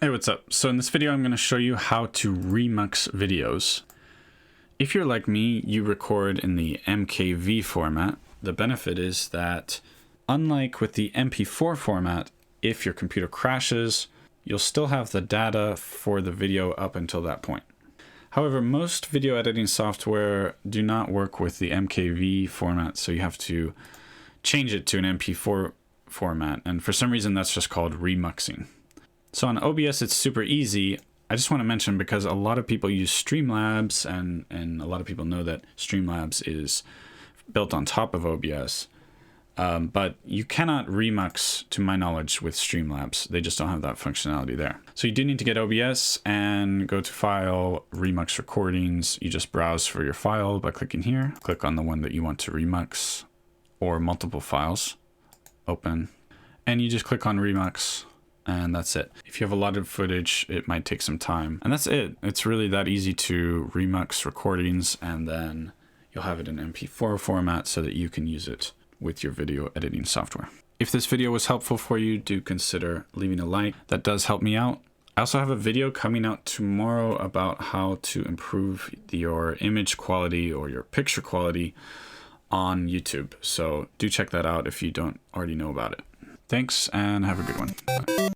Hey, what's up? So in this video, I'm going to show you how to remux videos. If you're like me, you record in the MKV format. The benefit is that, unlike with the MP4 format, if your computer crashes, you'll still have the data for the video up until that point. However, most video editing software do not work with the MKV format, so you have to change it to an MP4 format, and for some reason that's just called remuxing. So on OBS, it's super easy. I just want to mention, because a lot of people use Streamlabs, and a lot of people know that Streamlabs is built on top of OBS, but you cannot remux, to my knowledge, with Streamlabs. They just don't have that functionality there. So you do need to get OBS and go to File, Remux Recordings. You just browse for your file by clicking here. Click on the one that you want to remux, or multiple files. Open, and you just click on Remux. And that's it. If you have a lot of footage, it might take some time. And that's it. It's really that easy to remux recordings, and then you'll have it in MP4 format so that you can use it with your video editing software. If this video was helpful for you, do consider leaving a like. That does help me out. I also have a video coming out tomorrow about how to improve your image quality or your picture quality on YouTube. So do check that out if you don't already know about it. Thanks, and have a good one. Bye.